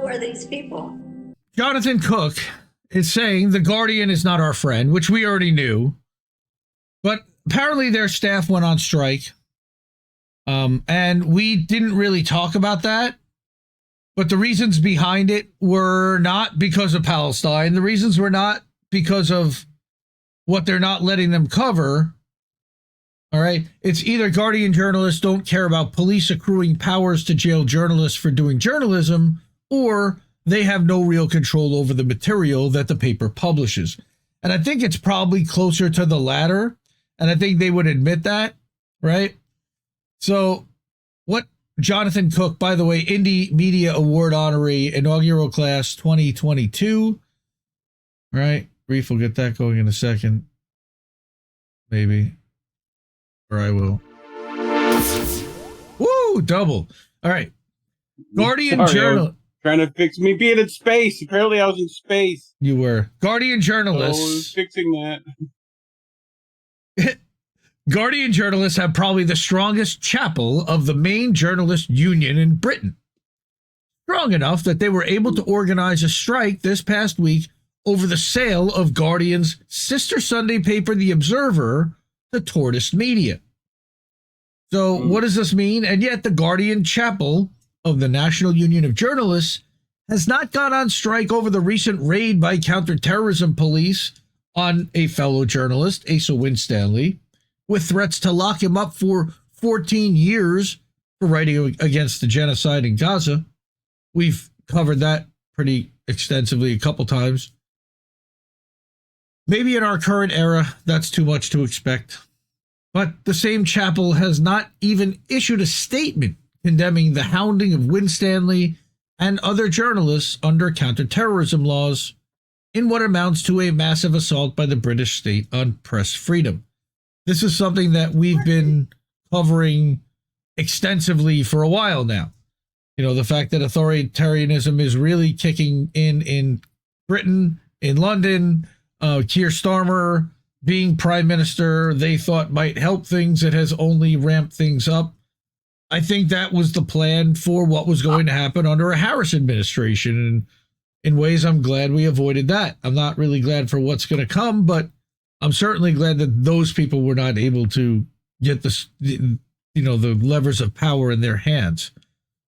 are these people? Jonathan Cook is saying the Guardian is not our friend, which we already knew. But apparently their staff went on strike. And we didn't really talk about that. But the reasons behind it were not because of Palestine. The reasons were not because of what they're not letting them cover. All right. It's either Guardian journalists don't care about police accruing powers to jail journalists for doing journalism, or they have no real control over the material that the paper publishes. And I think it's probably closer to the latter. And I think they would admit that, right? So what Jonathan Cook, by the way, Indie Media Award honoree, inaugural class 2022, right? Reef will get that going in a second. Maybe. Or I will. Woo, double. All right. Guardian Journal. Trying to fix me being in space. Apparently I was in space. You were. Guardian journalists. So I was fixing that. Guardian journalists have probably the strongest chapel of the main journalist union in Britain. Strong enough that they were able to organize a strike this past week over the sale of Guardian's sister Sunday paper, The Observer, to Tortoise Media. So what does this mean? And yet the Guardian chapel of the National Union of Journalists has not gone on strike over the recent raid by counterterrorism police on a fellow journalist, Asa Winstanley, with threats to lock him up for 14 years for writing against the genocide in Gaza. We've covered that pretty extensively a couple times. Maybe in our current era, that's too much to expect. But the same chapel has not even issued a statement condemning the hounding of Winstanley and other journalists under counterterrorism laws in what amounts to a massive assault by the British state on press freedom. This is something that we've been covering extensively for a while now. You know, the fact that authoritarianism is really kicking in Britain, in London. Keir Starmer being prime minister, they thought might help things. It has only ramped things up. I think that was the plan for what was going to happen under a Harris administration. And in ways, I'm glad we avoided that. I'm not really glad for what's going to come, but I'm certainly glad that those people were not able to get the levers of power in their hands.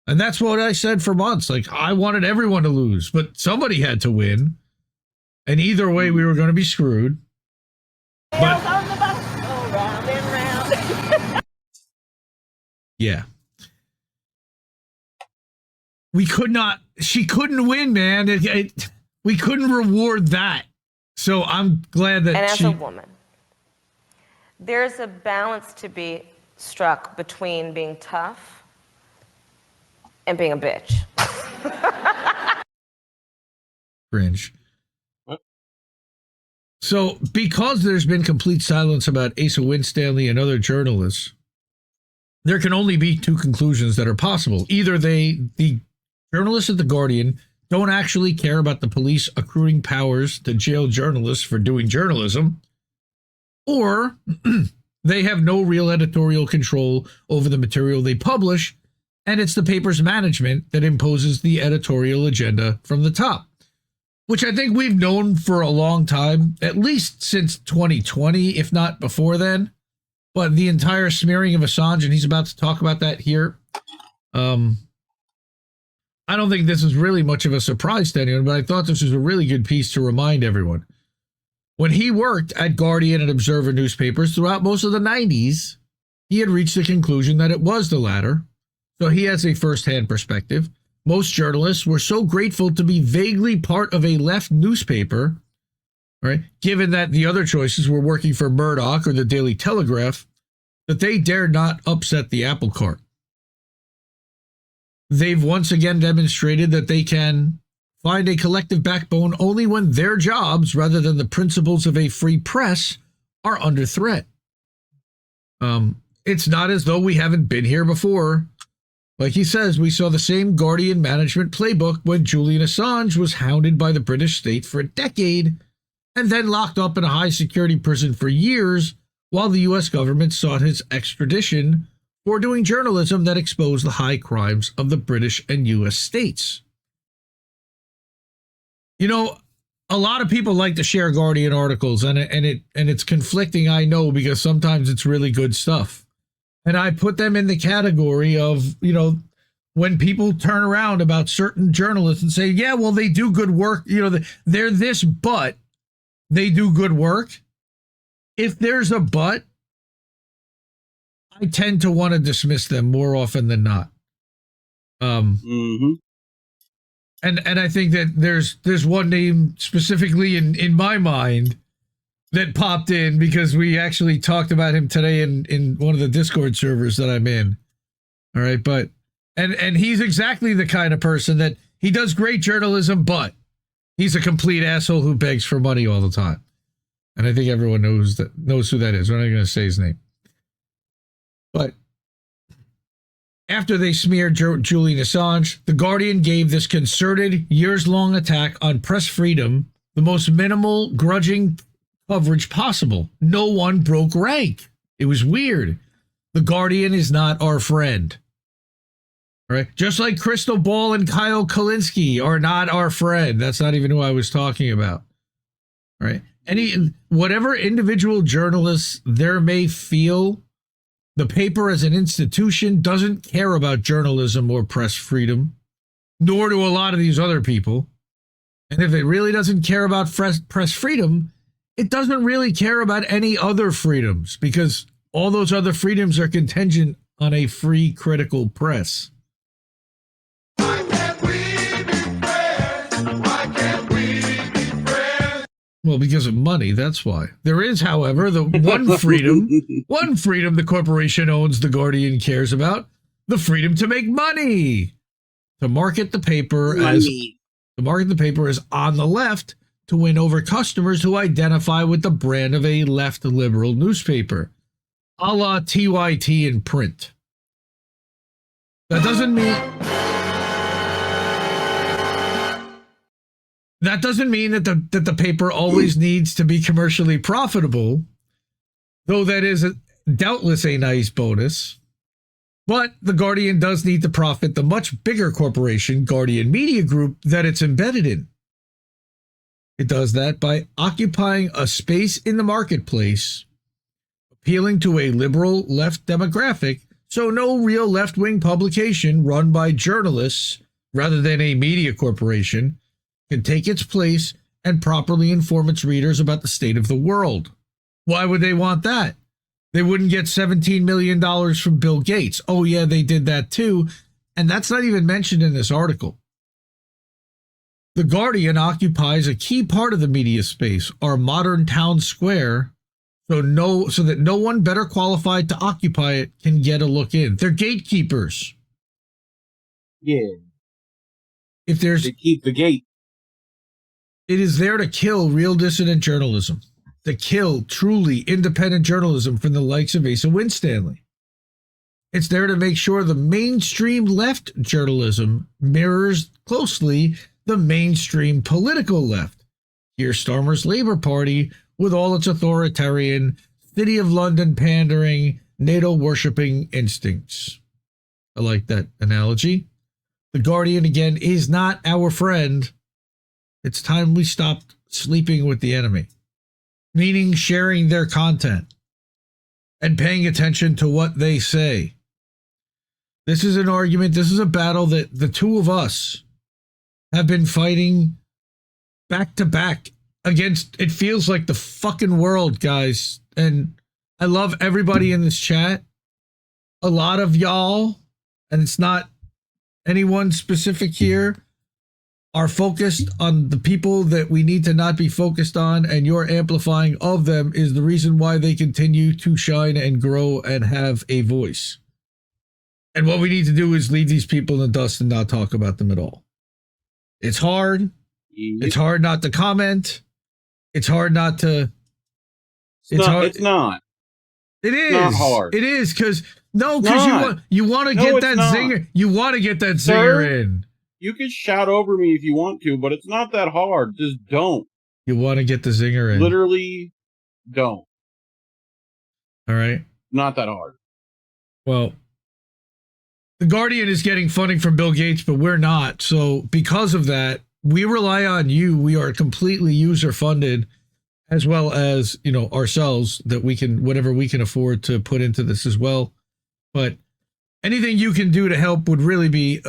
And that's what I said for months. Like, I wanted everyone to lose, but somebody had to win. And either way, we were going to be screwed. But, round and round. yeah. She couldn't win, man. We couldn't reward that. So I'm glad that and as a woman, there's a balance to be struck between being tough and being a bitch. Cringe. So because there's been complete silence about Asa Winstanley and other journalists, there can only be two conclusions that are possible. Either the journalists at The Guardian don't actually care about the police accruing powers to jail journalists for doing journalism, or they have no real editorial control over the material they publish, and it's the paper's management that imposes the editorial agenda from the top, which I think we've known for a long time, at least since 2020, if not before then. But the entire smearing of Assange, and he's about to talk about that here, I don't think this is really much of a surprise to anyone, but I thought this was a really good piece to remind everyone. When he worked at Guardian and Observer newspapers throughout most of the 90s, he had reached the conclusion that it was the latter. So he has a first-hand perspective. Most journalists were so grateful to be vaguely part of a left newspaper, right, given that the other choices were working for Murdoch or the Daily Telegraph, that they dared not upset the apple cart. They've once again demonstrated that they can find a collective backbone only when their jobs, rather than the principles of a free press, are under threat. It's not as though we haven't been here before. Like he says, we saw the same Guardian management playbook when Julian Assange was hounded by the British state for a decade and then locked up in a high-security prison for years while the U.S. government sought his extradition for doing journalism that exposed the high crimes of the British and U.S. states. You know, a lot of people like to share Guardian articles, and it's conflicting. I know, because sometimes it's really good stuff, and I put them in the category of, you know, when people turn around about certain journalists and say, yeah, well, they do good work. You know, they're this, but they do good work. If there's a but, I tend to want to dismiss them more often than not. And I think that there's one name specifically in my mind that popped in because we actually talked about him today in one of the Discord servers that I'm in. All right, but and he's exactly the kind of person that he does great journalism, but he's a complete asshole who begs for money all the time. And I think everyone knows who that is. We're not going to say his name. But after they smeared Julian Assange, The Guardian gave this concerted, years-long attack on press freedom the most minimal, grudging coverage possible. No one broke rank. It was weird. The Guardian is not our friend. All right? Just like Crystal Ball and Kyle Kalinske are not our friend. That's not even who I was talking about. All right? Whatever individual journalists there may feel, the paper as an institution doesn't care about journalism or press freedom, nor do a lot of these other people. And if it really doesn't care about press freedom, it doesn't really care about any other freedoms, because all those other freedoms are contingent on a free critical press. Why can't we be friends? Why can't we be friends? Well, because of money, that's why. There is, however, the one freedom the corporation owns The Guardian cares about: the freedom to make money. To market the paper as on the left, to win over customers who identify with the brand of a left liberal newspaper, a la TYT in print. That doesn't mean that the paper always needs to be commercially profitable, though that is doubtless a nice bonus. But The Guardian does need to profit the much bigger corporation, Guardian Media Group, that it's embedded in. It does that by occupying a space in the marketplace, appealing to a liberal left demographic, so no real left-wing publication run by journalists rather than a media corporation can take its place and properly inform its readers about the state of the world. Why would they want that? They wouldn't get $17 million from Bill Gates. Oh yeah, they did that too. And that's not even mentioned in this article. The Guardian occupies a key part of the media space, our modern town square, so that no one better qualified to occupy it can get a look in. They're gatekeepers. Yeah. They keep the gate. It is there to kill real dissident journalism, to kill truly independent journalism from the likes of Asa Winstanley. It's there to make sure the mainstream left journalism mirrors closely the mainstream political left. Keir Starmer's Labour Party, with all its authoritarian, City of London pandering, NATO-worshipping instincts. I like that analogy. The Guardian, again, is not our friend. It's time we stopped sleeping with the enemy, meaning sharing their content and paying attention to what they say. This is an argument, this is a battle that the two of us have been fighting back to back against, it feels like the fucking world, guys. And I love everybody in this chat. A lot of y'all, and it's not anyone specific here, are focused on the people that we need to not be focused on, and your amplifying of them is the reason why they continue to shine and grow and have a voice. And what we need to do is leave these people in the dust and not talk about them at all. It's hard. It's hard not to comment. It's hard not to... It's not. It is. It's not hard. It is, because you want to get that zinger. You want to get that zinger in. You can shout over me if you want to, but it's not that hard. Just don't. You want to get the zinger in. Literally don't. All right. Not that hard. Well, The Guardian is getting funding from Bill Gates, but we're not. So because of that, we rely on you. We are completely user funded, as well as, you know, ourselves, that we can, whatever we can afford to put into this as well. But anything you can do to help would really be,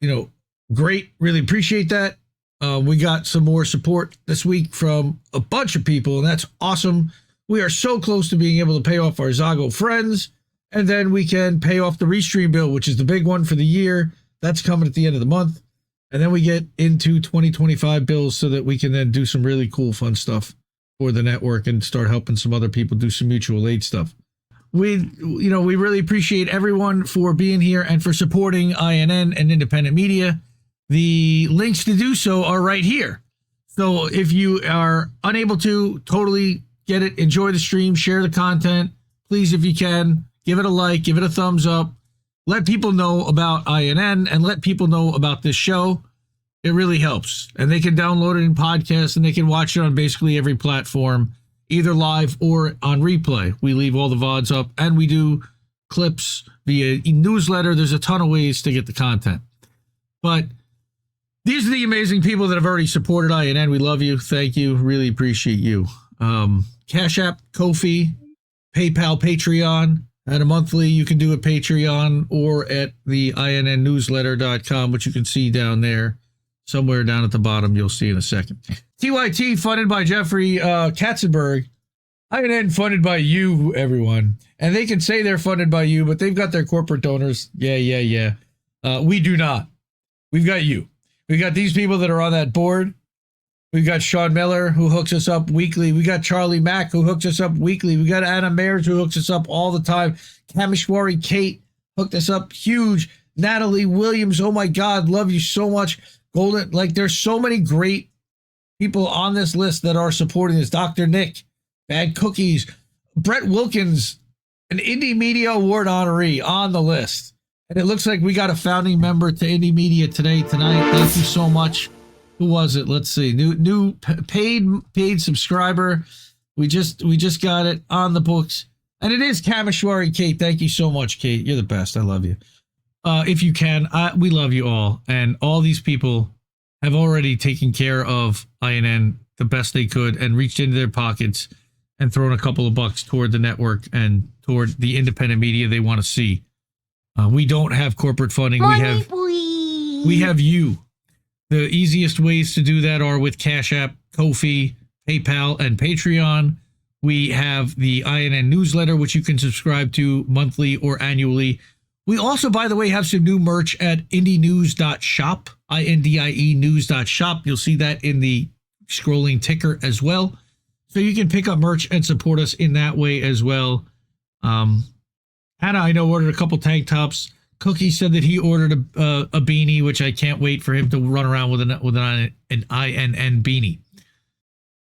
you know, great. Really appreciate that. We got some more support this week from a bunch of people, and that's awesome. We are so close to being able to pay off our Zago friends, and then we can pay off the Restream bill, which is the big one for the year. That's coming at the end of the month. And then we get into 2025 bills so that we can then do some really cool, fun stuff for the network and start helping some other people do some mutual aid stuff. We really appreciate everyone for being here and for supporting INN and independent media. The links to do so are right here. So if you are unable to totally get it, enjoy the stream, share the content, please, if you can, give it a like, give it a thumbs up, let people know about INN and let people know about this show. It really helps. And they can download it in podcasts and they can watch it on basically every platform, either live or on replay. We leave all the VODs up and we do clips via newsletter. There's a ton of ways to get the content. But these are the amazing people that have already supported INN. We love you. Thank you. Really appreciate you. Cash App, Ko-fi, PayPal, Patreon, and a monthly you can do at Patreon or at the INNnewsletter.com, which you can see down there. Somewhere down at the bottom, you'll see in a second. TYT funded by Jeffrey Katzenberg. INN funded by you, everyone. And they can say they're funded by you, but they've got their corporate donors. Yeah. We do not. We've got you. We got these people that are on that board. We've got Sean Miller, who hooks us up weekly. We got Charlie Mack, who hooks us up weekly. We got Anna Mayers, who hooks us up all the time. Kameshwari Kate hooked us up huge. Natalie Williams, oh my God, love you so much. Golden, like there's so many great people on this list that are supporting this. Dr. Nick, Bad Cookies, Brett Wilkins, an Indie Media Award honoree on the list. And it looks like we got a founding member to Indie Media tonight. Thank you so much. Who was it? Let's see. New paid subscriber. We just got it on the books. And it is Kameshwari Kate. Thank you so much, Kate. You're the best. I love you. If you can, we love you all. And all these people have already taken care of INN the best they could and reached into their pockets and thrown a couple of bucks toward the network and toward the independent media they want to see. We don't have corporate funding. We have you. The easiest ways to do that are with Cash App, Ko-fi, PayPal, and Patreon. We have the INN newsletter, which you can subscribe to monthly or annually. We also, by the way, have some new merch at indienews.shop, INDIE news.shop. You'll see that in the scrolling ticker as well. So you can pick up merch and support us in that way as well. Hannah, I know, ordered a couple tank tops. Cookie said that he ordered a beanie, which I can't wait for him to run around with an INN beanie.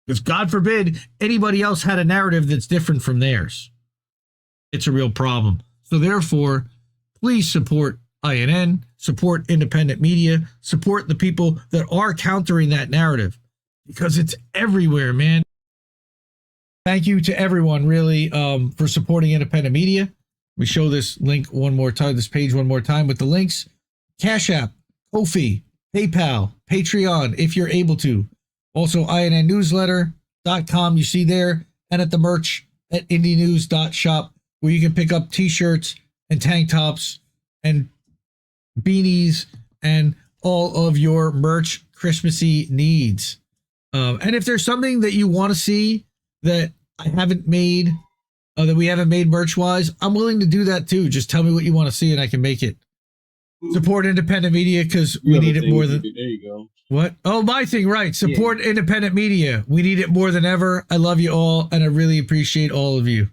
Because God forbid anybody else had a narrative that's different from theirs. It's a real problem. So therefore, please support INN, support independent media, support the people that are countering that narrative. Because it's everywhere, man. Thank you to everyone, really, for supporting independent media. We show this link one more time, this page one more time with the links. Cash App, Ko-fi, PayPal, Patreon, if you're able to. Also, INNnewsletter.com, you see there, and at the merch at indienews.shop, where you can pick up t-shirts and tank tops and beanies and all of your merch Christmassy needs. And if there's something that you want to see that I haven't made, that we haven't made merch-wise, I'm willing to do that too. Just tell me what you want to see and I can make it. Support independent media because we need it more than... There you go. What? Oh, my thing, right. Support independent media. We need it more than ever. I love you all, and I really appreciate all of you.